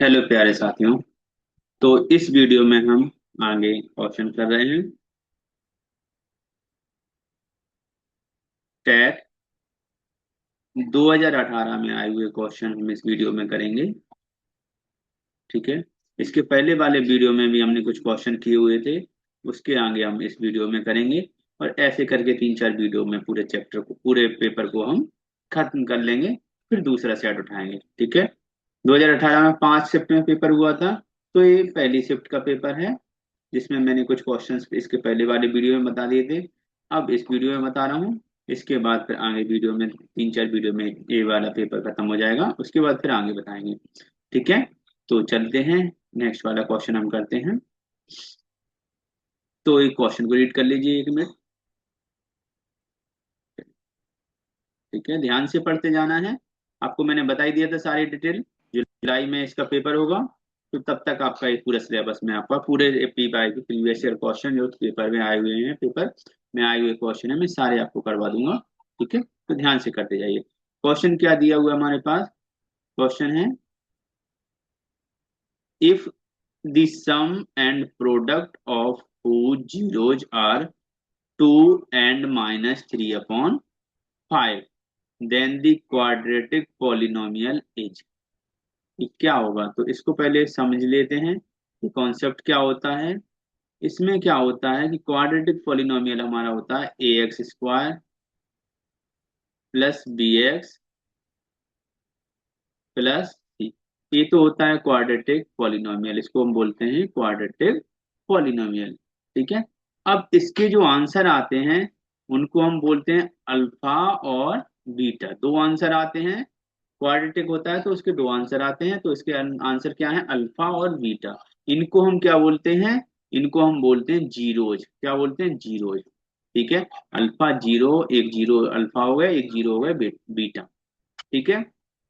Hello प्यारे साथियों। तो इस वीडियो में हम आगे क्वेश्चन कर रहे हैं। टेट 2018 में आए हुए क्वेश्चन हम इस वीडियो में करेंगे। ठीक है। इसके पहले वाले वीडियो में भी हमने कुछ क्वेश्चन किए हुए थे, उसके आगे हम इस वीडियो में करेंगे। और ऐसे करके तीन चार वीडियो में पूरे चैप्टर को, पूरे पेपर को हम खत्म कर लेंगे। फिर दूसरा सेट उठाएंगे। ठीक है। 2018 में 5 शिफ्ट में पेपर हुआ था। तो ये पहली शिफ्ट का पेपर है, जिसमें मैंने कुछ क्वेश्चंस इसके पहले वाले वीडियो में बता दिए थे। अब इस वीडियो में बता रहा हूँ। इसके बाद फिर आगे वीडियो में, तीन चार वीडियो में ये वाला पेपर खत्म हो जाएगा, उसके बाद फिर आगे बताएंगे। ठीक है। तो चलते हैं, नेक्स्ट वाला क्वेश्चन हम करते हैं। तो एक क्वेश्चन को रीड कर लीजिए 1 मिनट। ठीक है, ध्यान से पढ़ते जाना है। आपको मैंने बता ही दिया था सारी डिटेल। जुलाई में इसका पेपर होगा। तो तब तक आपका ये पूरा सिलेबस में आपका पूरे प्रीवियस ईयर क्वेश्चन जो पेपर में आए हुए हैं, पेपर में आए हुए क्वेश्चन है, मैं सारे आपको करवा दूंगा। ठीक है, तो ध्यान से करते जाइए। क्वेश्चन क्या दिया हुआ है हमारे पास? क्वेश्चन है, if the sum and product of two zeros are 2 and -3/5, then the quadratic polynomial is. ये क्या होगा? तो इसको पहले समझ लेते हैं कि कॉन्सेप्ट क्या होता है। इसमें क्या होता है कि क्वाड्रेटिक पॉलिनोमियल हमारा होता है ax² plus bx plus c। ये तो होता है क्वाड्रेटिक पॉलिनोमियल, इसको हम बोलते हैं क्वाड्रेटिक पॉलिनोमियल। ठीक है। अब इसके जो आंसर आते हैं उनको हम बोलते हैं अल्फा और बीटा। दो आंसर आते हैं, क्वाड्रेटिक होता है तो उसके दो आंसर आते हैं, तो इसके आंसर क्या है? अल्फा और बीटा। इनको हम क्या बोलते हैं? इनको हम बोलते हैं जीरोज। क्या बोलते हैं? जीरोज। ठीक है। अल्फा जीरो, एक जीरो अल्फा हो गया, एक जीरो हो गया बीटा। ठीक है।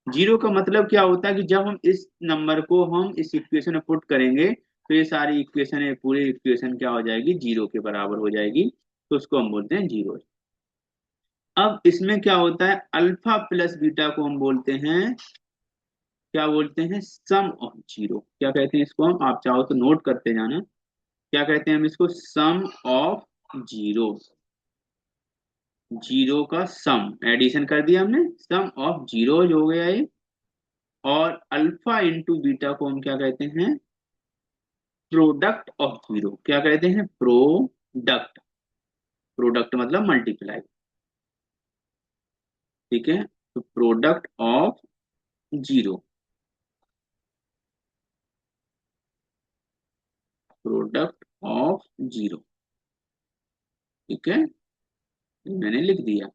जीरो का मतलब क्या होता है कि जब हम इस नंबर को हम इस इक्वेशन में पुट करेंगे तो ये सारी इक्वेशन है, पूरी इक्वेशन क्या हो जाएगी? जीरो के बराबर हो जाएगी। तो उसको हम बोलते हैं जीरो। अब इसमें क्या होता है? अल्फा प्लस बीटा को हम बोलते हैं, क्या बोलते हैं? सम ऑफ जीरो। क्या कहते हैं इसको? हम, आप चाहो तो नोट करते जाना। क्या कहते हैं हम इसको? सम ऑफ जीरो। जीरो का सम, एडिशन कर दिया हमने, सम ऑफ जीरो हो गया ये। और अल्फा इंटू बीटा को हम क्या कहते हैं? Product of zero. क्या कहते हैं? प्रोडक्ट। प्रोडक्ट मतलब मल्टीप्लाई। ठीक है। तो product of zero, product of zero. ठीक है, ये मैंने लिख दिया।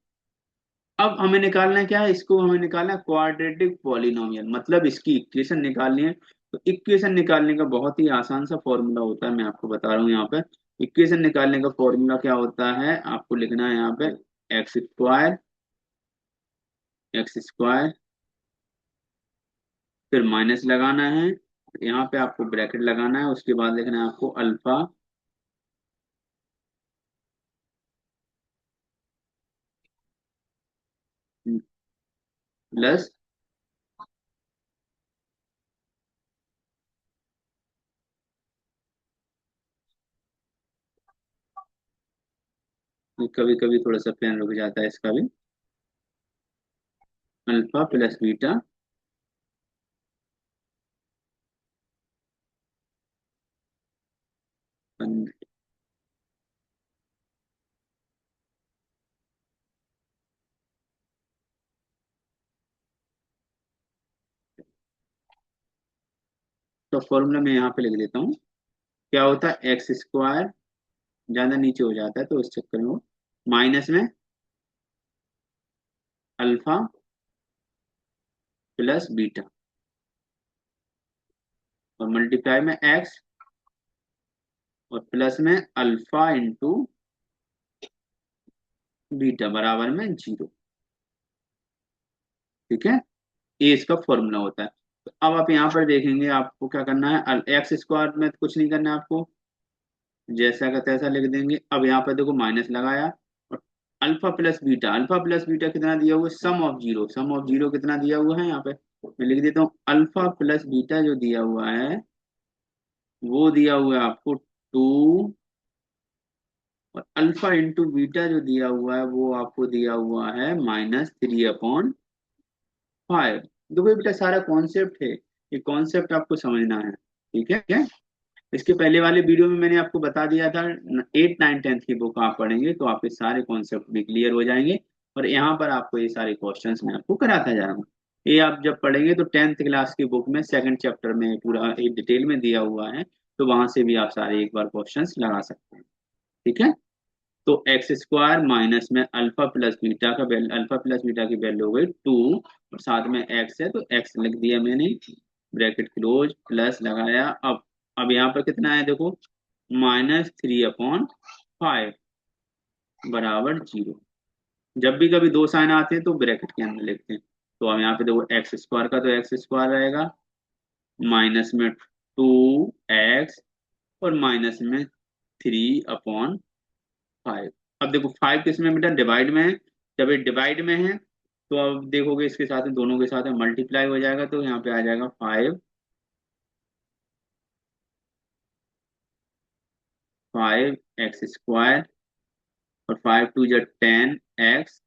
अब हमें निकालना है क्या है? इसको हमें निकालना है क्वाड्रेटिक पॉलिनोमियल, मतलब इसकी इक्वेशन निकालनी है। तो इक्वेशन निकालने का बहुत ही आसान सा फॉर्मूला होता है, मैं आपको बता रहा हूँ यहाँ पे। इक्वेशन निकालने का फॉर्मूला क्या होता है? आपको लिखना है यहाँ पे x², x², फिर माइनस लगाना है। यहाँ पे आपको ब्रैकेट लगाना है, उसके बाद लिखना है आपको अल्फा प्लस, कभी कभी थोड़ा सा पेन रुक जाता है इसका भी, अल्फा प्लस बीटा। तो फॉर्मूला मैं यहाँ पे लिख देता हूँ। क्या होता है? x², ज्यादा नीचे हो जाता है तो उस चक्कर में वो, माइनस में अल्फा प्लस बीटा, और मल्टीप्लाई में एक्स, और प्लस में अल्फा इंटू बीटा बराबर में जीरो। ठीक है, ये इसका फॉर्मूला होता है। तो अब आप यहाँ पर देखेंगे, आपको क्या करना है? x² में तो कुछ नहीं करना है आपको, जैसा का तैसा लिख देंगे। अब यहाँ पर देखो माइनस लगाया, और alpha plus beta, alpha plus beta कितना दिया हुआ है? Sum of zero. Sum of zero कितना दिया हुआ है यहाँ पे? मैं लिख देता हूँ अल्फा प्लस बीटा जो दिया हुआ है वो दिया हुआ है आपको 2, और अल्फा इंटू बीटा जो दिया हुआ है वो आपको दिया हुआ है -3/5। देखो ये बेटा सारा कॉन्सेप्ट है, ये कॉन्सेप्ट आपको समझना है, ठीक है क्या? इसके पहले वाले वीडियो में मैंने आपको बता दिया था, 8, 9, 10 की बुक आप पढ़ेंगे तो आपके सारे कॉन्सेप्ट भी क्लियर हो जाएंगे, और यहाँ पर आपको ये सारे क्वेश्चंस मैं आपको कराता जा रहा हूँ। ये आप जब पढ़ेंगे तो 10th क्लास की बुक में सेकंड चैप्टर में पूरा एक डिटेल में दिया हुआ है, तो वहां से भी आप सारे एक बार क्वेश्चंस लगा सकते हैं, ठीक है? तो एक्स स्क्वायर माइनस में अल्फा प्लस बीटा का वैल्यू, अल्फा प्लस बीटा की वैल्यू हो गई 2, और साथ में एक्स है तो एक्स लिख दिया मैंने, ब्रैकेट क्लोज, प्लस लगाया। अब यहाँ पर कितना है देखो, -3/5 बराबर 0। जब भी कभी दो साइन आते हैं तो ब्रैकेट के अंदर लिखते हैं। तो अब यहाँ पे देखो एक्स स्क्वायर का तो एक्स स्क्वायर रहेगा, माइनस में 2x, और माइनस में 3/5। अब देखो 5 किस में बेटा, डिवाइड में है। जब ये डिवाइड में है तो अब देखोगे इसके साथ में, दोनों के साथ में मल्टीप्लाई हो जाएगा, तो यहाँ पे आ जाएगा 5x स्क्वायर, और 5 2 × 10x,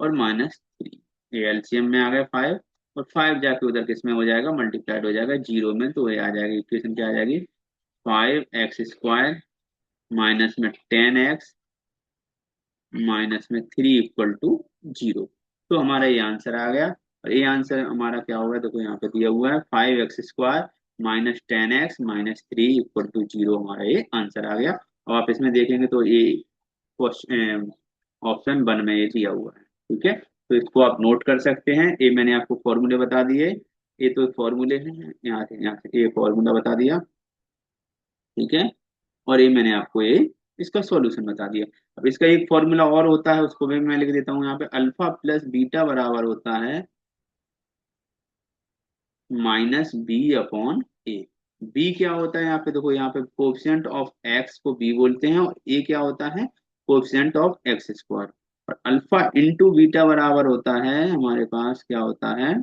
और -3। ये एलसीएम में आ गया 5, और 5 जाके उधर किस में हो जाएगा, मल्टीप्लाइड हो जाएगा 0 में, तो ये आ जाएगी इक्वेशन, क्या आ जाएगी, 5x स्क्वायर माइनस में 10x माइनस में 3 = 0। तो हमारा ये आंसर आ गया, और ये आंसर हमारा क्या होगा, देखो यहाँ पे दिया हुआ है 5x स्क्वायर -10x -3 = 0, हमारा ये आंसर आ गया। और आप इसमें देखेंगे तो ये क्वेश्चन ऑप्शन 1 में ये दिया हुआ है, ठीक है? तो इसको आप नोट कर सकते हैं। ये मैंने आपको फॉर्मूले बता दिए, ये तो फॉर्मूले हैं, यहाँ से ये फॉर्मूला बता दिया, ठीक है? और ये मैंने आपको ये इसका सॉल्यूशन बता दिया। अब इसका एक फॉर्मूला और होता है, उसको भी मैं लिख देता हूँ यहाँ पे, अल्फा प्लस बीटा बराबर होता है -b/a। बी क्या होता है यहाँ पे देखो, यहाँ पे कोएफिशिएंट ऑफ एक्स को बी बोलते हैं, और ए क्या होता है, कोएफिशिएंट ऑफ एक्स स्क्वायर। और अल्फा इंटू बीटा बराबर होता है, हमारे पास क्या होता है,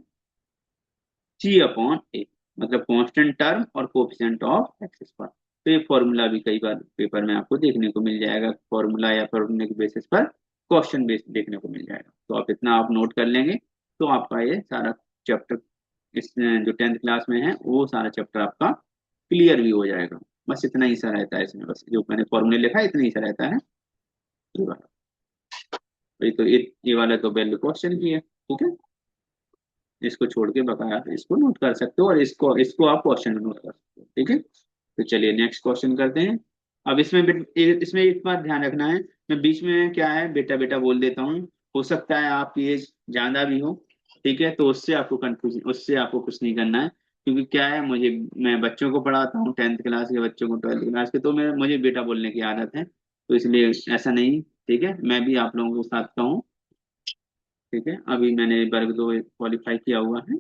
c/a, मतलब कांस्टेंट टर्म और कोएफिशिएंट ऑफ एक्स स्क्वायर। तो ये फॉर्मूला भी कई बार पेपर में आपको देखने को मिल जाएगा, फॉर्मूला या फॉर्मूले के बेसिस पर क्वेश्चन बेस देखने को मिल जाएगा। तो आप इतना आप नोट कर लेंगे तो आपका ये सारा चैप्टर, इस जो 10th क्लास में है वो सारा चैप्टर आपका क्लियर भी हो जाएगा। बस इतना ही सा रहता है इसमें, बस जो मैंने फॉर्मूले लिखा है इतना ही सा रहता है। ये वाला, ये वाला तो वैल्यू क्वेश्चन की है, ठीक है? इसको छोड़ के बकाया इसको नोट कर सकते हो, और इसको इसको आप क्वेश्चन में नोट कर सकते हो, ठीक है? तो चलिए नेक्स्ट क्वेश्चन करते हैं। अब इसमें एक बात ध्यान रखना है, मैं बीच में क्या है बेटा बेटा बोल देता हूँ, हो सकता है आपकी एज ज्यादा भी हो, ठीक है? तो उससे आपको कंफ्यूजन, उससे आपको कुछ नहीं करना है, क्योंकि क्या है, मैं बच्चों को पढ़ाता हूँ, 10th क्लास के बच्चों को, 12th क्लास के, तो मुझे बेटा बोलने की आदत है, तो इसलिए ऐसा नहीं, ठीक है? मैं भी आप लोगों के साथ का हूँ, ठीक है? अभी मैंने वर्ग 2 क्वालिफाई किया हुआ है,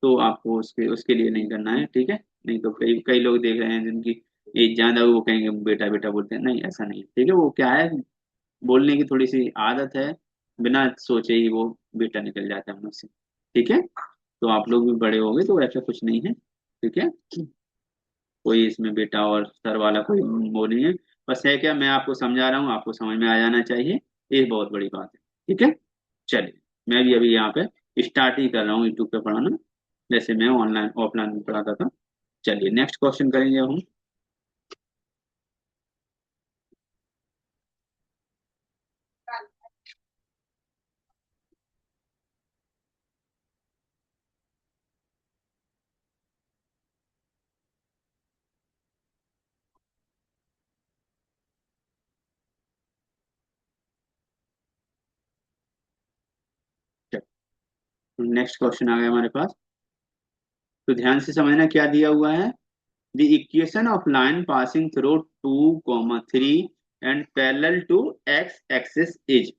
तो आपको उसके उसके लिए नहीं करना है, ठीक है? नहीं तो कई कई लोग देख रहे हैं जिनकी एज ज्यादा है, वो कहेंगे बेटा बेटा बोलते हैं, नहीं ऐसा नहीं, ठीक है? वो क्या है, बोलने की थोड़ी सी आदत है, बिना सोचे ही वो बेटा निकल जाता है मुझसे, ठीक है? तो आप लोग भी बड़े हो गए तो ऐसा कुछ नहीं है, ठीक है? कोई इसमें बेटा और सर वाला कोई वो नहीं है, बस है क्या, मैं आपको समझा रहा हूँ, आपको समझ में आ जाना चाहिए, ये बहुत बड़ी बात है, ठीक है? चलिए, मैं भी अभी यहाँ पे स्टार्ट ही कर रहा हूँ यूट्यूब पे पढ़ाना, जैसे मैं ऑनलाइन ऑफलाइन में पढ़ाता था। चलिए नेक्स्ट क्वेश्चन करेंगे अब हम। नेक्स्ट क्वेश्चन आ गया हमारे पास, तो ध्यान से समझना क्या दिया हुआ है। The equation of line passing through 2, 3 and parallel to X axis is,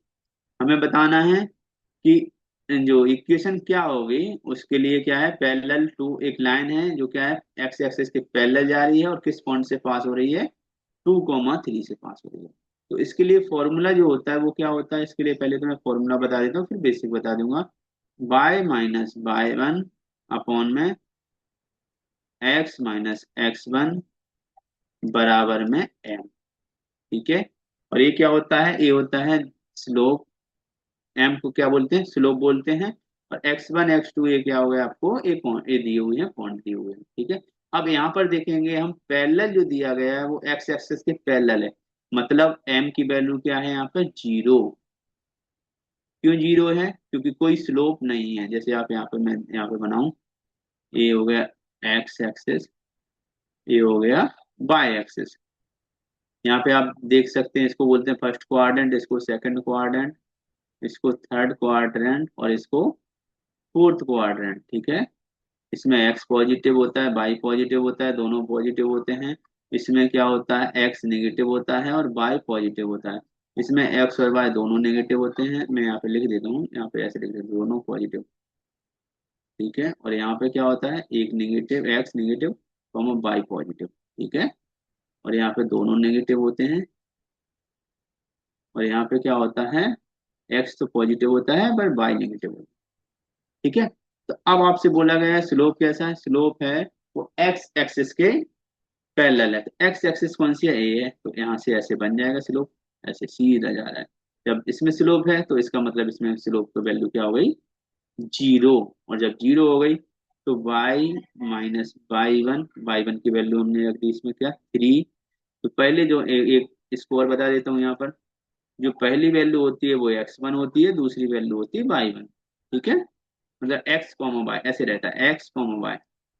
हमें बताना है कि जो इक्वेशन क्या होगी, उसके लिए क्या है, पैरेलल टू एक लाइन है जो क्या है, एक्स एक्सिस के पैरेलल जा रही है, और किस पॉइंट से पास हो रही है, 2, 3 से पास हो रही है। तो इसके लिए फॉर्मूला जो होता है वो क्या होता है, इसके लिए पहले तो मैं फॉर्मूला बता देता हूँ, फिर बेसिक बता दूंगा। y माइनस y1 अपॉन में x माइनस x1 बराबर में m। ठीक है। और ये क्या होता है, ये होता है स्लोप। m को क्या बोलते हैं, स्लोप बोलते हैं। और x1 x2 ये क्या हो गया आपको, ये दिए हुए हैं, पॉइंट दिए हुए हैं। ठीक है। अब यहाँ पर देखेंगे हम, पैरेलल जो दिया गया है वो x एक्सिस के पैरेलल है। मतलब m की वैल्यू क्या है यहाँ पे, जीरो। क्यों जीरो है, क्योंकि कोई स्लोप नहीं है। जैसे आप यहाँ पे, मैं यहाँ पे बनाऊं, ये हो गया x एक्सिस, ये हो गया y एक्सिस। यहाँ पे आप देख सकते हैं, इसको बोलते हैं फर्स्ट क्वाड्रेंट, इसको सेकंड क्वाड्रेंट, इसको थर्ड क्वाड्रेंट, और इसको फोर्थ क्वाड्रेंट। ठीक है। इसमें एक्स पॉजिटिव होता है, वाई पॉजिटिव होता है, दोनों पॉजिटिव होते हैं। इसमें क्या होता है, एक्स नेगेटिव होता है और वाई पॉजिटिव होता है। इसमें एक्स और वाई दोनों नेगेटिव होते हैं। मैं यहाँ पे लिख देता हूँ, यहाँ पे ऐसे लिख देता हूँ, दोनों पॉजिटिव। ठीक है। और यहाँ पे क्या होता है, एक negative, X negative, comma Y positive. ठीक है। और यहाँ पे दोनों नेगेटिव होते हैं। और यहाँ पे क्या होता है, एक्स तो पॉजिटिव होता है पर वाई नेगेटिव होता है। ठीक है। तो अब आपसे बोला गया है स्लोप कैसा है, स्लोप है वो एक्स एक्सिस के पैरेलल है। तो एक्स एक्सिस कौन सी है, ए है, तो यहाँ से ऐसे बन जाएगा स्लोप, ऐसे सीधा जा रहा है। जब इसमें स्लोप है तो इसका मतलब इसमें स्लोप की वैल्यू क्या हो गई, जीरो। और जब जीरो हो गई तो y माइनस वाई वन की वैल्यू हमने रख दी इसमें क्या, थ्री। तो पहले जो एक स्कोर बता देता हूँ यहाँ पर, जो पहली वैल्यू होती है वो x1 होती है, दूसरी वैल्यू होती है y1। ठीक है। मतलब एक्स कॉमा वाई ऐसे रहता है, एक्स कॉमा वाई।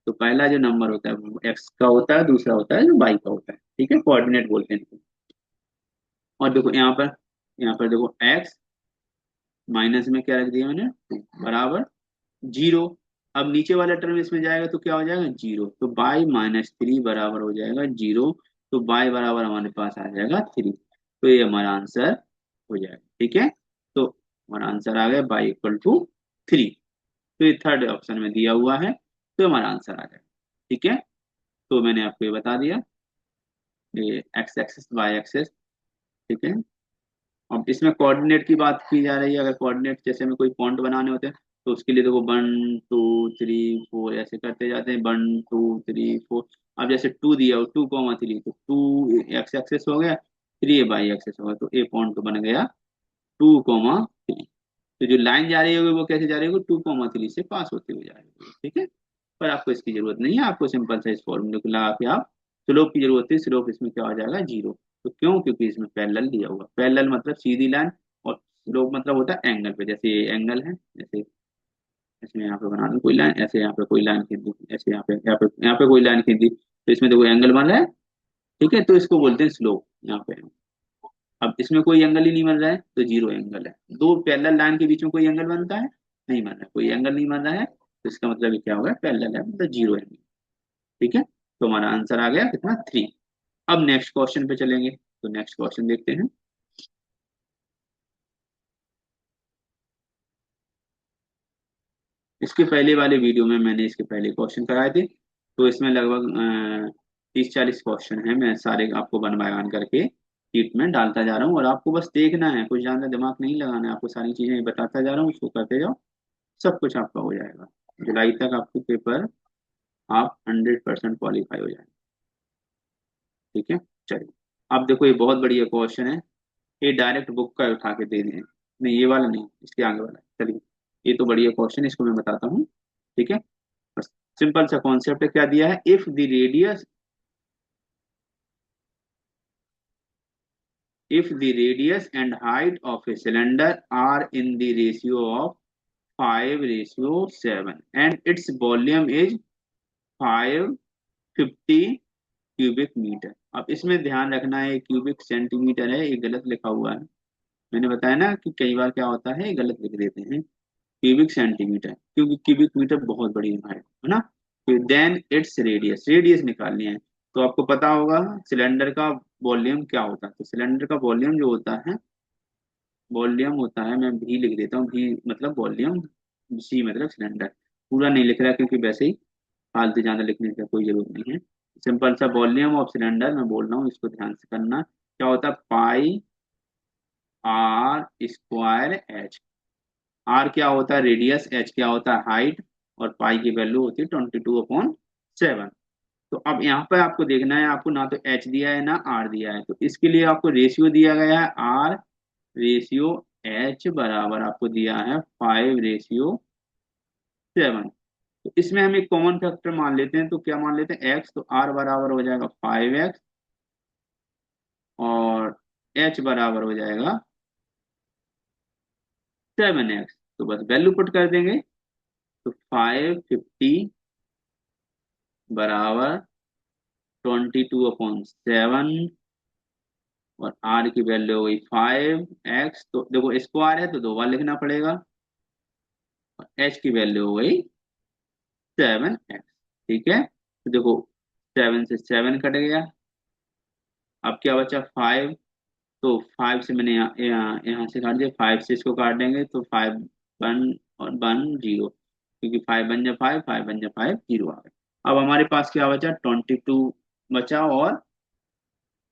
तो पहला जो नंबर होता है वो एक्स का होता है, दूसरा होता है जो वाई का होता है। ठीक है, कोऑर्डिनेट बोलते हैं इनको। और देखो यहाँ पर देखो एक्स माइनस में क्या रख दिया मैंने, बराबर जीरो। अब नीचे वाला टर्म इसमें जाएगा तो क्या हो जाएगा, जीरो। तो बाई माइनस थ्री बराबर हो जाएगा जीरो। तो बाई बराबर हमारे पास आ जाएगा थ्री। तो ये हमारा आंसर हो जाएगा। ठीक है। तो हमारा आंसर आ गया बाई इक्वल टू थ्री। तो ये थर्ड ऑप्शन में दिया हुआ है, तो हमारा आंसर आ जाएगा। ठीक है। तो मैंने आपको ये बता दिया, ये एक्स एक्सिस वाई एक्सिस। ठीक है। अब इसमें कोऑर्डिनेट की बात की जा रही है। अगर कोऑर्डिनेट जैसे में कोई पॉइंट बनाने होते हैं तो उसके लिए देखो वन टू थ्री फोर ऐसे करते जाते हैं, वन टू थ्री फोर। अब जैसे टू दिया हो, टू कॉमा थ्री, तो टू एक्स एक्सेस हो गया, थ्री वाई एक्सेस हो गया। तो ए पॉइंट तो बन गया टू कॉमा थ्री। तो जो लाइन जा रही होगी वो कैसे जा रही होगी, टू कॉमा थ्री से पास होते हुए जा रही होगी। ठीक है। पर आपको इसकी जरूरत नहीं है, आपको सिंपल सा इस फॉर्मूले को लगा के आप स्लोप की जरूरत है। स्लोप इसमें क्या हो जाएगा, जीरो। तो क्यों, क्योंकि इसमें पैरेलल दिया हुआ, पैरेलल मतलब सीधी लाइन, और स्लोप मतलब होता है एंगल पे। जैसे ये एंगल है, जैसे इसमें यहाँ पे बना दूं कोई लाइन, ऐसे यहाँ पे कोई लाइन खींच दी, ऐसे यहाँ पे कोई लाइन खींच दी, तो इसमें देखो एंगल बन रहा है। ठीक है। तो इसको बोलते हैं स्लोप यहाँ पे। अब इसमें कोई एंगल ही नहीं बन रहा है तो जीरो एंगल है। दो पैरेलल लाइन के बीच में कोई एंगल बनता है, नहीं बन रहा है, कोई एंगल नहीं बन रहा है, तो इसका मतलब ये क्या होगा, पैरेलल है, मतलब जीरो एंगल। ठीक है। तो हमारा आंसर आ गया कितना, थ्री। अब नेक्स्ट क्वेश्चन पे चलेंगे, तो नेक्स्ट क्वेश्चन देखते हैं। इसके पहले वाले वीडियो में मैंने इसके पहले क्वेश्चन कराए थे, तो इसमें लगभग 30-40 क्वेश्चन है। मैं सारे आपको वन बाय वन करके शीट में डालता जा रहा हूँ, और आपको बस देखना है, कुछ ज्यादा दिमाग नहीं लगाना है, आपको सारी चीजें बताता जा रहा हूँ, उसको करते जाओ, सब कुछ आपका हो जाएगा। जुलाई तक आपके पेपर, आप 100% क्वालिफाई हो जाएंगे। ठीक है। चलिए, अब देखो ये बहुत बढ़िया क्वेश्चन है। ये डायरेक्ट बुक का उठा के दे दें, नहीं ये वाला नहीं, इसके आगे वाला है। चलिए, ये तो बढ़िया क्वेश्चन है, इसको मैं बताता हूँ। ठीक है। बस सिंपल सा कॉन्सेप्ट है, क्या दिया है, if the radius and height of a cylinder are in the ratio of 5:7 and its volume is 550 cubic metre. अब इसमें ध्यान रखना है, क्यूबिक सेंटीमीटर है, ये गलत लिखा हुआ है। मैंने बताया ना कि कई बार क्या होता है, ये गलत लिख देते हैं क्यूबिक सेंटीमीटर, क्योंकि क्यूबिक मीटर बहुत बड़ी है ना। देन इट्स रेडियस, रेडियस निकालनी है। तो आपको पता होगा सिलेंडर का वॉल्यूम क्या होता है। तो सिलेंडर का वॉल्यूम जो होता है, वॉल्यूम होता है, मैं भी लिख देता हूँ, भी मतलब वॉल्यूम, सी मतलब सिलेंडर। पूरा नहीं लिख रहा क्योंकि वैसे ही फालतू ज्यादा लिखने की कोई जरूरत नहीं है। सिंपल सा वॉल्यूम ऑफ सिलेंडर मैं बोल रहा हूँ, इसको ध्यान से करना, क्या होता है, पाई आर स्क्वायर एच। आर क्या होता है रेडियस, एच क्या होता है हाइट, और पाई की वैल्यू होती है 22/7। तो अब यहाँ पर आपको देखना है, आपको ना तो एच दिया है ना आर दिया है, तो इसके लिए आपको रेशियो दिया गया है आर रेशियो एच बराबर आपको दिया है 5:7। तो इसमें हम एक कॉमन फैक्टर मान लेते हैं, तो क्या मान लेते हैं एक्स, तो आर बराबर हो जाएगा 5x और एच बराबर हो जाएगा 7x। तो बस वैल्यू पुट कर देंगे, तो 550 बराबर 22/7 और आर की वैल्यू हो गई 5x, तो देखो स्क्वायर है तो दो बार लिखना पड़ेगा, और एच की वैल्यू हो गई 7x। ठीक है, तो देखो 7 से 7 कट गया, अब क्या बचा 5, तो 5 से मैंने यहाँ से काट दिया, 5 से इसको काट देंगे तो 5 1 और 1 0, क्योंकि 5 बन जा 5, 5 बन जा 5 0 आ गया। अब हमारे पास क्या बचा 22 बचा, और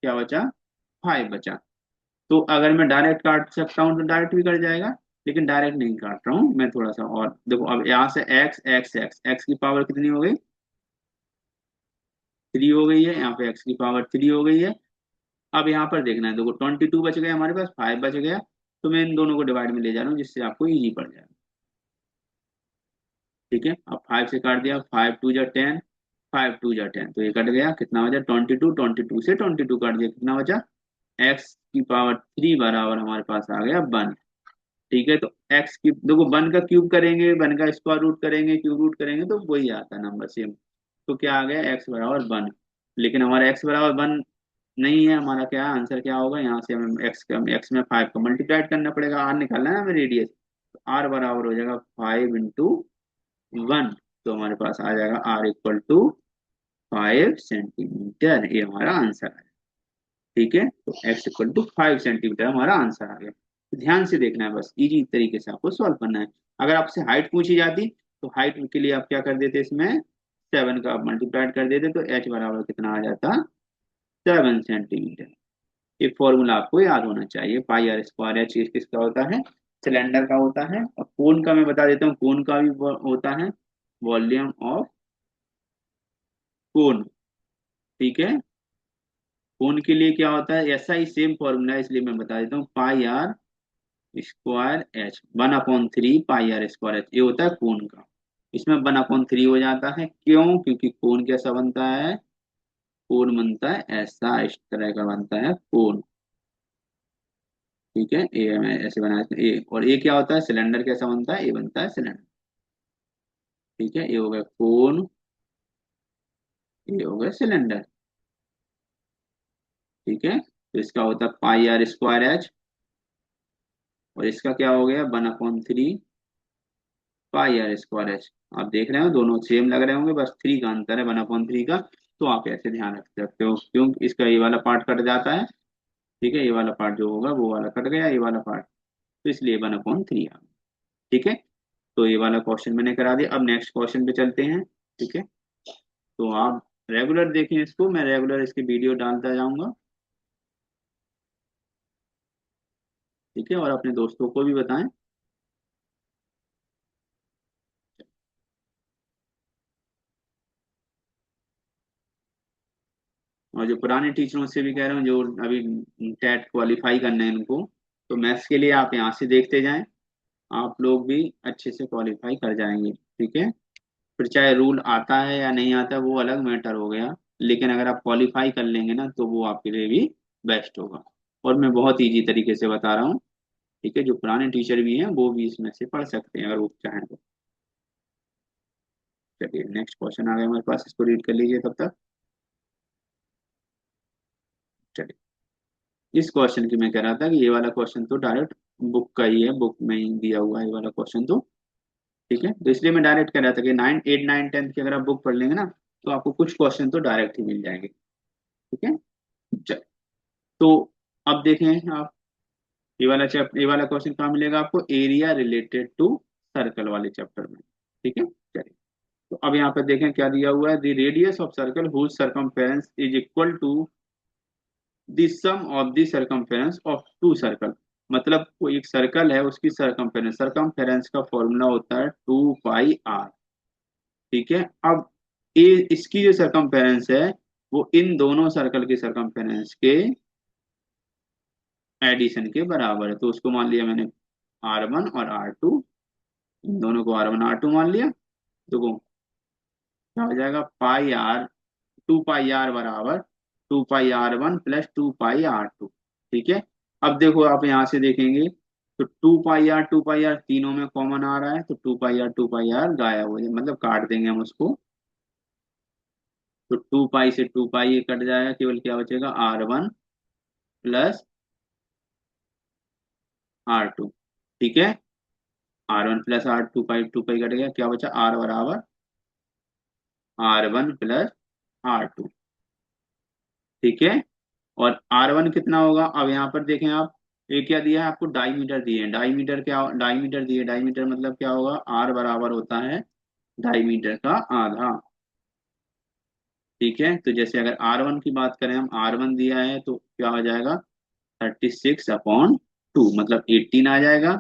क्या बचा 5 बचा। तो अगर मैं डायरेक्ट काट सकता हूँ तो डायरेक्ट भी कट जाएगा, लेकिन डायरेक्ट नहीं काट रहा हूँ मैं, थोड़ा सा और देखो, अब यहाँ से एक्स एक्स एक्स एक्स की पावर कितनी हो गई 3 हो गई है, यहाँ पे एक्स की पावर 3 हो गई है। अब यहाँ पर देखना है, देखो 22 बच गया हमारे पास, 5 बच गया, तो मैं इन दोनों को डिवाइड में ले जा रहा हूँ जिससे आपको इजी पड़ जाए। ठीक है, अब 5 से काट दिया, 5 2 जा 10, 5 2 जा 10, तो ये कट गया, कितना बचा 22, 22 से 22 काट दिया, कितना बचा एक्स की पावर 3 बराबर हमारे पास आ गया 1। ठीक है, तो एक्स की देखो 1 का क्यूब करेंगे, 1 का स्क्वायर रूट करेंगे, क्यूब रूट करेंगे तो वही आता है नंबर सेम। तो क्या आ गया एक्स बराबर 1, लेकिन हमारा एक्स बराबर 1 नहीं है, हमारा क्या आंसर क्या होगा, यहाँ से हमें एक्स में 5 का मल्टीप्लाइड करना पड़ेगा, आर निकालना है हमें रेडियस, तो आर बराबर हो जाएगा 5 × 1, तो हमारे पास आ जाएगा आर इक्वल टू 5 सेंटीमीटर, ये हमारा आंसर है। ठीक है, तो एक्स इक्वल टू 5 सेंटीमीटर हमारा आंसर आ गया। तो ध्यान से देखना है, बस इजी तरीके से आपको सॉल्व करना है। अगर आपसे हाइट पूछी जाती तो हाइट के लिए आप क्या कर देते, इसमें 7 का मल्टीप्लाइड कर देते, तो एच बराबर कितना आ जाता 7 सेंटीमीटर। ये फॉर्मूला आपको याद होना चाहिए, पाई आर स्क्वायर एच किसका होता है सिलेंडर का होता है, और कोन का मैं बता देता हूँ, कोन का भी होता है वॉल्यूम ऑफ कोन। ठीक है, कोन के लिए क्या होता है, ऐसा ही सेम फॉर्मूला है, इसलिए मैं बता देता हूँ, pi r square h 1/3 pi r square h, ये होता है कोन का। इसमें 1/3 हो जाता है, क्यों, क्योंकि कोन कैसा बनता है, कोन बनता है ऐसा, इस तरह का बनता है कोन। ठीक है, ए में ऐसे बनाया ए, और ए क्या होता है सिलेंडर, कैसा बनता है, ए बनता है सिलेंडर। ठीक है, ये हो गया कोन, ये हो गया सिलेंडर। ठीक है, तो इसका होता है पाई आर स्क्वायर एच, और इसका क्या हो गया 1/3 पाई आर स्क्वायर एच। आप देख रहे हो दोनों सेम लग रहे होंगे, बस 3 का अंतर है 1/3 का। तो आप ऐसे ध्यान रख सकते हो, क्योंकि इसका ये वाला पार्ट कट जाता है। ठीक है, ये वाला पार्ट जो होगा वो वाला कट गया, ये वाला पार्ट, तो इसलिए 1/3 आ गया। ठीक है, तो ये वाला क्वेश्चन मैंने करा दिया, अब नेक्स्ट क्वेश्चन पे चलते हैं। ठीक है, तो आप रेगुलर देखें इसको, मैं रेगुलर इसकी वीडियो डालता जाऊंगा। ठीक है, और अपने दोस्तों को भी बताएं। और जो पुराने टीचरों से भी कह रहा हूँ, जो अभी टेट क्वालिफाई करना है उनको, तो मैथ्स के लिए आप यहाँ से देखते जाएं, आप लोग भी अच्छे से क्वालिफाई कर जाएंगे। ठीक है, फिर चाहे रूल आता है या नहीं आता वो अलग मैटर हो गया, लेकिन अगर आप क्वालिफाई कर लेंगे ना तो वो आपके लिए भी बेस्ट होगा। और मैं बहुत इजी तरीके से बता रहा हूँ। ठीक है, जो पुराने टीचर भी हैं वो भी इसमें से पढ़ सकते हैं अगर वो चाहें तो। चलिए नेक्स्ट क्वेश्चन आ गया हमारे पास, इसको रीड कर लीजिए तब तक। चलिए, इस क्वेश्चन की मैं कह रहा था कि ये वाला क्वेश्चन तो डायरेक्ट बुक का ही है, बुक में ही दिया हुआ है ये वाला क्वेश्चन तो। ठीक है, तो इसलिए मैं डायरेक्ट कह रहा था कि 9 8 9 10 की अगर आप बुक पढ़ लेंगे ना, तो आपको कुछ क्वेश्चन तो डायरेक्ट ही मिल जाएंगे। ठीक है, चल, तो अब देखें आप, ये वाला क्वेश्चन कहाँ मिलेगा आपको, एरिया रिलेटेड टू सर्कल वाले चैप्टर में। ठीक है, चलिए, तो अब यहाँ पे देखें क्या दिया हुआ है, the radius of circle whose circumference is equal to the sum of the circumference of two circle. मतलब कोई एक सर्कल है, उसकी सरकमफेरेंस, सरकमफेरेंस का फॉर्मूला होता है 2 पाई आर। ठीक है। अब ये इसकी जो सरकमफेरेंस है वो इन दोनों सर्कल के सरकमफेरेंस के एडिशन के बराबर है। तो उसको मान लिया मैंने R1 और R2, इन दोनों को R1 R2 मान लिया। देखो क्या हो जाएगा, पाई आर, 2 पाई आर बराबर 2 पाई R1 प्लस 2 पाई R2। ठीक है। अब देखो आप यहाँ से देखेंगे तो 2 पाई आर तीनों में कॉमन आ रहा है, तो 2 पाई आर गायब हो जाए, मतलब काट देंगे हम उसको। तो 2 पाई से 2 पाई ये कट जाएगा, केवल क्या बचेगा, R1 प्लस R2। ठीक है। R1 plus are, 2 pi cut गया, क्या बचा, R बराबर R1 प्लस R2। ठीक है। और R1 कितना होगा, अब यहाँ पर देखें आप, ये क्या दिया है आपको, डाईमीटर दिए हैं। डाईमीटर क्या, डाईमीटर दिए, डाईमीटर मतलब क्या होगा, R बराबर होता है डाईमीटर का आधा। ठीक है। तो जैसे अगर R1 की बात करें, हम R1 दिया है तो क्या हो जाएगा, 36/2, मतलब 18 आ जाएगा।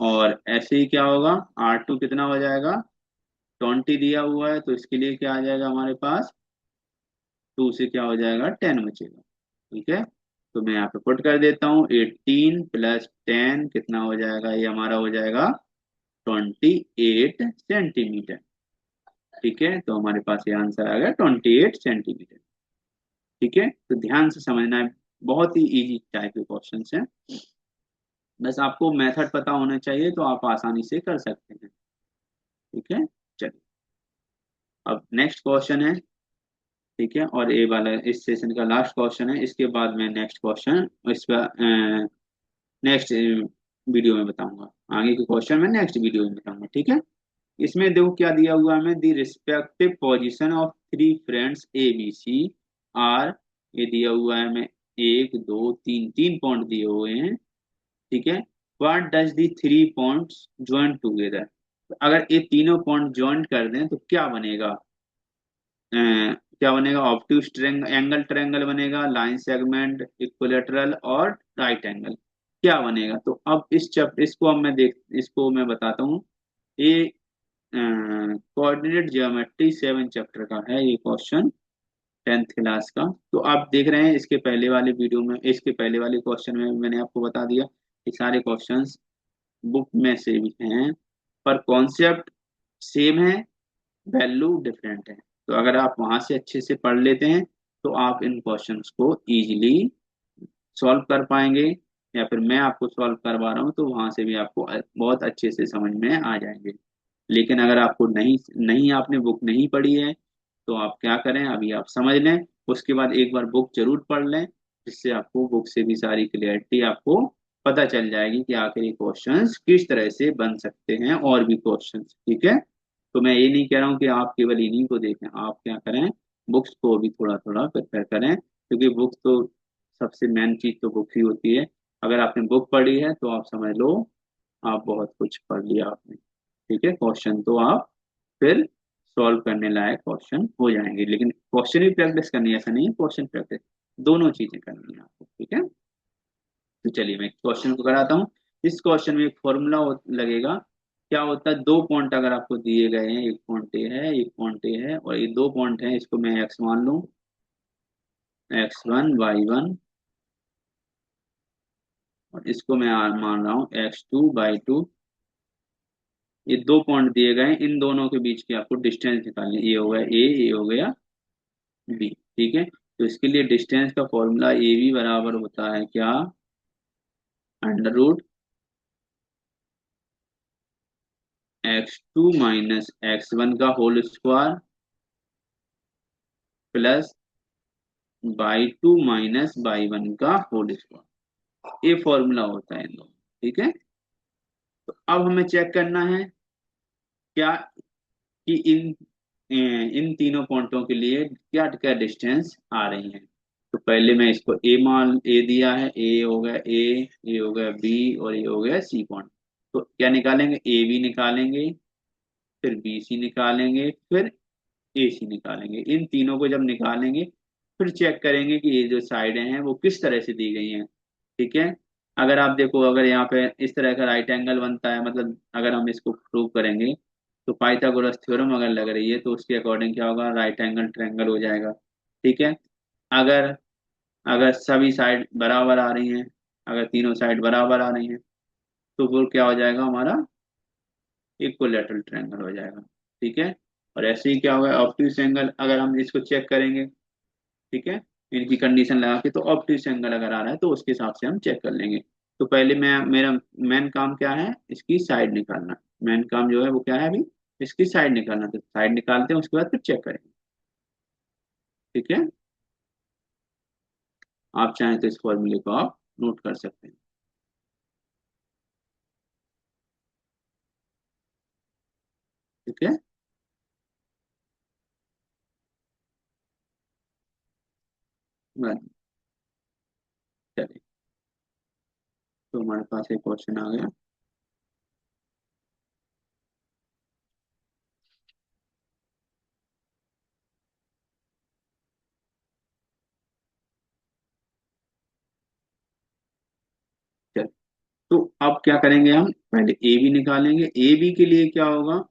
और ऐसे ही क्या होगा, R2 कितना हो जाएगा, 20 दिया हुआ है, तो इसके लिए क्या आ जाएगा हमारे पास, 2 से क्या हो जाएगा, 10 बचेगा। ठीक है। तो मैं यहाँ पे पुट कर देता हूँ, 18 + 10 कितना हो जाएगा, ये हमारा हो जाएगा 28 सेंटीमीटर। ठीक है। तो हमारे पास ये आंसर आ गया 28 सेंटीमीटर। ठीक है। तो ध्यान से समझना है, बहुत ही इजी टाइप के क्वेश्चन हैं। बस आपको मेथड पता होना चाहिए तो आप आसानी से कर सकते हैं। ठीक है। चलिए, अब नेक्स्ट क्वेश्चन है। ठीक है। और ये वाला इस सेशन का लास्ट क्वेश्चन है, इसके बाद मैं नेक्स्ट क्वेश्चन इसका नेक्स्ट वीडियो में बताऊंगा। आगे के क्वेश्चन में नेक्स्ट वीडियो में बताऊंगा। ठीक है। इसमें देखो क्या दिया हुआ है हमें, the respective position of 3 friends ABC are, ये दिया हुआ है हमें, 1 2 3, 3 पॉइंट दिए हुए हैं। ठीक है। What does the 3 points join together, अगर ये तीनों पॉइंट ज्वाइन कर दें तो क्या बनेगा, क्या बनेगा, ऑब्ट्यूज एंगल ट्रायंगल बनेगा, लाइन सेगमेंट, इक्विलेटरल और राइट एंगल, क्या बनेगा। तो अब इस चैप्टर, इसको मैं बताता हूँ। ये कोऑर्डिनेट ज्योमेट्री 7 चैप्टर का है ये क्वेश्चन, 10th क्लास का। तो आप देख रहे हैं इसके पहले वाले वीडियो में, इसके पहले वाले क्वेश्चन में मैंने आपको बता दिया कि सारे क्वेश्चंस बुक में से भी हैं, पर कॉन्सेप्ट सेम है, वैल्यू डिफरेंट है। तो अगर आप वहां से अच्छे से पढ़ लेते हैं तो आप इन क्वेश्चंस को इजीली सॉल्व कर पाएंगे, या फिर मैं आपको सॉल्व करवा रहा हूँ तो वहां से भी आपको बहुत अच्छे से समझ में आ जाएंगे। लेकिन अगर आपको नहीं नहीं आपने बुक नहीं पढ़ी है तो आप क्या करें, अभी आप समझ लें, उसके बाद एक बार बुक जरूर पढ़ लें, जिससे आपको बुक से भी सारी क्लियरिटी आपको पता चल जाएगी कि आखिर ये क्वेश्चंस किस तरह से बन सकते हैं, और भी क्वेश्चंस। ठीक है। तो मैं ये नहीं कह रहा हूँ कि आप केवल इन्हीं को देखें, आप क्या करें, बुक्स को भी थोड़ा थोड़ा प्रिपेयर करें, क्योंकि बुक तो सबसे मेन चीज तो बुक ही होती है। अगर आपने बुक पढ़ी है तो आप समझ लो आप बहुत कुछ पढ़ लिया आपने। ठीक है। क्वेश्चन तो आप फिर सॉल्व करने लायक क्वेश्चन हो जाएंगे, लेकिन क्वेश्चन भी प्रैक्टिस करनी है, ऐसा नहीं है, क्वेश्चन प्रैक्टिस दोनों चीजें करनी है आपको। ठीक है। तो चलिए मैं क्वेश्चन को कराता हूँ। इस क्वेश्चन में एक फॉर्मूला लगेगा। क्या होता है, 2 पॉइंट अगर आपको दिए गए हैं, एक पॉइंट ए है, एक पॉइंट ए है, और ये 2 पॉइंट हैं, इसको मैं एक्स मान लूँ, x1 y1, और इसको मैं मान रहा हूँ x2/2। ये 2 पॉइंट दिए गए हैं, इन दोनों के बीच की आपको डिस्टेंस निकालनी है, ये हो गया ए, ये हो गया बी। ठीक है। तो इसके लिए डिस्टेंस का फॉर्मूला ए बी बराबर होता है क्या, √x2 - x1 का whole square plus y2 - y1 का होल स्क्वायर, ये फॉर्मूला होता है इन दोनों। ठीक है। तो अब हमें चेक करना है क्या, कि इन तीनों पॉइंटों के लिए क्या क्या डिस्टेंस आ रही है। तो पहले मैं इसको ए दिया है, ए हो गया ए, ये हो गया बी, और ये हो गया सी पॉइंट। तो क्या निकालेंगे, ए बी निकालेंगे, फिर बी सी निकालेंगे, फिर ए सी निकालेंगे। इन तीनों को जब निकालेंगे फिर चेक करेंगे कि ये जो साइडें हैं वो किस तरह से दी गई हैं। ठीक है। अगर आप देखो, अगर यहाँ पे इस तरह का राइट एंगल बनता है, मतलब अगर हम इसको प्रूव करेंगे तो पाइथागोरस थ्योरम अगर लग रही है तो उसके अकॉर्डिंग क्या होगा, राइट एंगल ट्रायंगल हो जाएगा। ठीक है। अगर अगर सभी साइड बराबर आ रही हैं, अगर तीनों साइड बराबर आ रही हैं तो वो क्या हो जाएगा हमारा, इक्विलैटरल ट्रायंगल हो जाएगा। ठीक है। और ऐसे ही क्या होगा, ऑब्ट्यूज एंगल, अगर हम इसको चेक करेंगे, ठीक है, इनकी कंडीशन लगा के, तो ऑब्ट्यूज एंगल अगर आ रहा है तो उसके हिसाब से हम चेक कर लेंगे। तो पहले मैं मेरा मेन काम क्या है, इसकी साइड निकालना। मेन काम जो है वो क्या है अभी, इसकी साइड निकालना। तो साइड निकालते हैं, उसके बाद फिर चेक करेंगे। ठीक है। आप चाहें तो इस फॉर्मूले को आप नोट कर सकते हैं। ठीक है। बस, चलिए, तो हमारे पास एक क्वेश्चन आ गया। चलिए, तो अब क्या करेंगे, हम पहले ए बी निकालेंगे। ए बी के लिए क्या होगा,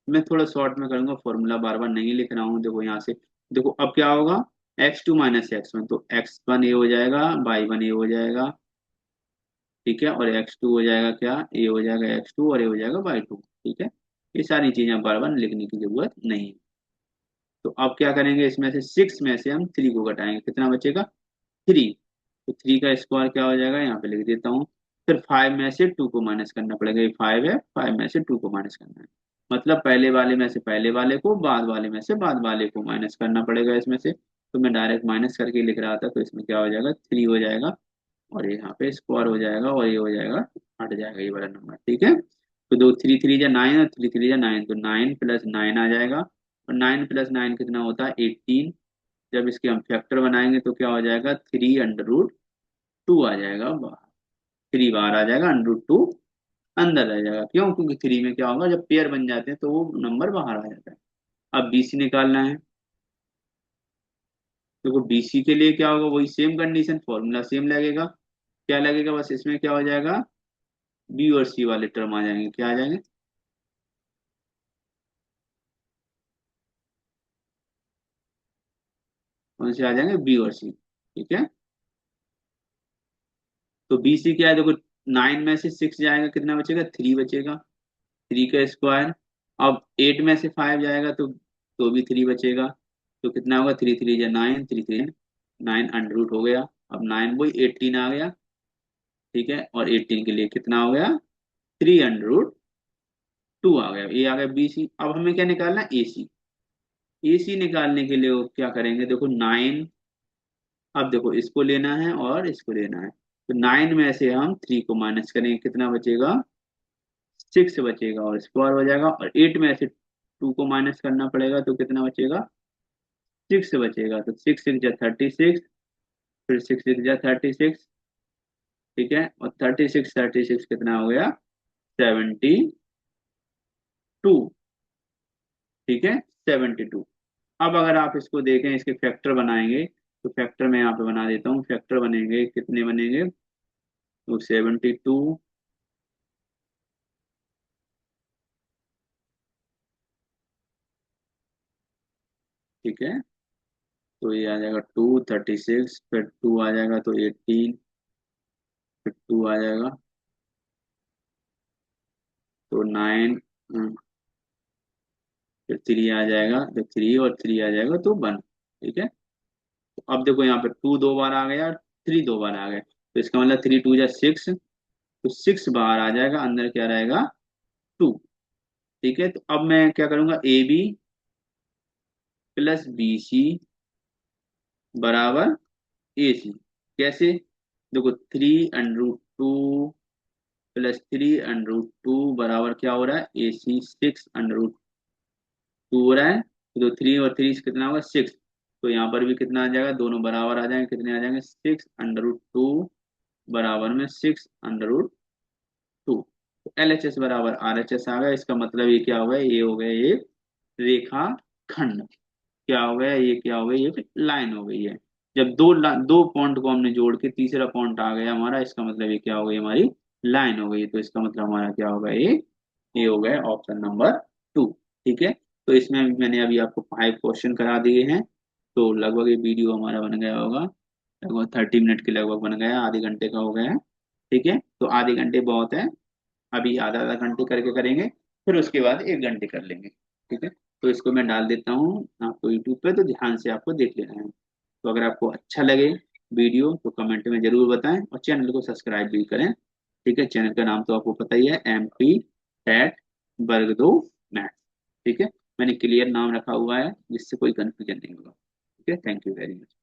मैं थोड़ा शॉर्ट में करूंगा, फॉर्मूला बार बार नहीं लिख रहा हूँ। देखो यहाँ से, देखो अब क्या होगा, x2 - x1, तो x1 ए हो जाएगा, y1 ए हो जाएगा। ठीक है। और x2 हो जाएगा क्या, ए हो जाएगा x2, और ए हो जाएगा y2। ठीक है। ये सारी चीजें बार बार लिखने की जरूरत नहीं है। तो अब क्या करेंगे, इसमें से 6 में से हम 3 को घटाएंगे, कितना बचेगा, 3। तो 3 का स्क्वायर क्या हो जाएगा, यहाँ पे लिख देता हूँ। फिर 5 में से 2 को माइनस करना पड़ेगा, ये 5 है, 5 में से 2 को माइनस करना है। मतलब पहले वाले में से पहले वाले को, बाद वाले में से बाद वाले को माइनस करना पड़ेगा इसमें से। तो मैं डायरेक्ट माइनस करके लिख रहा था, तो इसमें क्या हो जाएगा, 3 हो जाएगा, और यहाँ पे स्क्वायर हो जाएगा, और ये हो जाएगा, हट जाएगा ये वाला नंबर। ठीक है। तो दो, 3 3 जा 9, और 3 3 जा 9, तो 9 + 9 आ जाएगा। और 9 + 9 कितना होता है, 18। जब इसके हम फैक्टर बनाएंगे तो क्या हो जाएगा, 3√2 आ जाएगा बाहर। 3 बाहर आ जाएगा, √2 अंदर रह जाएगा। क्यों, क्योंकि 3 में क्या होगा, जब पेयर बन जाते हैं तो वो नंबर बाहर आ जाता है। अब बीसी निकालना है। देखो बीसी के लिए क्या होगा, वही सेम कंडीशन, फॉर्मूला सेम लगेगा। क्या लगेगा, बस इसमें क्या हो जाएगा, बी और सी वाले टर्म आ जाएंगे। क्या आ जाएंगे, कौन से आ जाएंगे, बी और सी। ठीक है। तो बी सी क्या है, देखो 9 में से 6 जाएगा, कितना बचेगा, 3 बचेगा। 3 का स्क्वायर। अब 8 में से 5 जाएगा तो भी 3 बचेगा। तो कितना होगा, 3 3 या 9, 3 3 9 अंडर हो गया। अब 9 वही 18 आ गया। ठीक है। और 18 के लिए कितना हो गया, 3√2 आ गया, ये आ गया बी सी। अब हमें क्या निकालना है, ए सी। ए सी निकालने के लिए वो क्या करेंगे, देखो 9, अब देखो इसको लेना है और इसको लेना है। तो 9 में से हम 3 को माइनस करेंगे, कितना बचेगा, 6 बचेगा, और स्क्वायर हो जाएगा। और 8 में से 2 को माइनस करना पड़ेगा, तो कितना बचेगा, 6 बचेगा। तो 6 6 जा 36, फिर 6 6 जा 36। ठीक है। और 36 कितना हो गया, 72। ठीक है, 72। अब अगर आप इसको देखें, इसके फैक्टर बनाएंगे, तो फैक्टर मैं यहाँ पे बना देता हूँ। फैक्टर बनेंगे, कितने बनेंगे, तो 72। ठीक है। तो ये आ जाएगा 2, 36, फिर 2 आ जाएगा तो 18, फिर 2 आ जाएगा तो 9, फिर 3 आ जाएगा, तो 3 और 3 आ जाएगा तो 1। ठीक है। तो अब देखो यहाँ पे 2 दो बार आ गया, 3 दो बार आ गया, तो इसका मतलब 3 2 जा 6, तो 6 बाहर आ जाएगा, अंदर क्या रहेगा, 2। ठीक है। तो अब मैं क्या करूंगा, A B plus B C बराबर ए सी। कैसे, देखो 3√2 + 3√2 बराबर क्या हो रहा है, ए सी 6√2 हो रहा है। तो 3 और 3 से कितना होगा, 6। तो यहाँ पर भी कितना आ जाएगा, दोनों बराबर आ जाएंगे, कितने आ जाएंगे, 6√2 बराबर में 6√2। तो एल एच एस बराबर आर एच एस आ गया। इसका मतलब ये क्या हो गया, ये हो गया एक रेखा खंड। क्या हो गया, ये क्या हो गई, एक लाइन हो गई है। जब दो पॉइंट को हमने जोड़ के तीसरा पॉइंट आ गया हमारा, इसका मतलब ये क्या हो गई, हमारी लाइन हो गई। तो इसका मतलब हमारा क्या होगा, ये हो गया ऑप्शन नंबर 2। ठीक है, तो इसमें मैंने अभी आपको 5 क्वेश्चन करा दिए हैं। तो लगभग ये वीडियो हमारा बन गया होगा, लगभग 30 मिनट के लगभग बन गया, आधे घंटे का हो गया है। ठीक है, तो आधे घंटे बहुत है, अभी आधा आधा घंटे करके करेंगे, फिर उसके बाद 1 घंटे कर लेंगे। ठीक है, तो इसको मैं डाल देता हूँ आपको यूट्यूब पे, तो ध्यान से आपको देख लेना है। तो अगर आपको अच्छा लगे वीडियो तो कमेंट में जरूर बताएं, और चैनल को सब्सक्राइब भी करें। ठीक है, चैनल का नाम तो आपको पता ही है, MP टैट वर्ग दो मैथ। ठीक है, मैंने क्लियर नाम रखा हुआ है जिससे कोई कंफ्यूजन नहीं होगा। ठीक है, थैंक यू वेरी मच।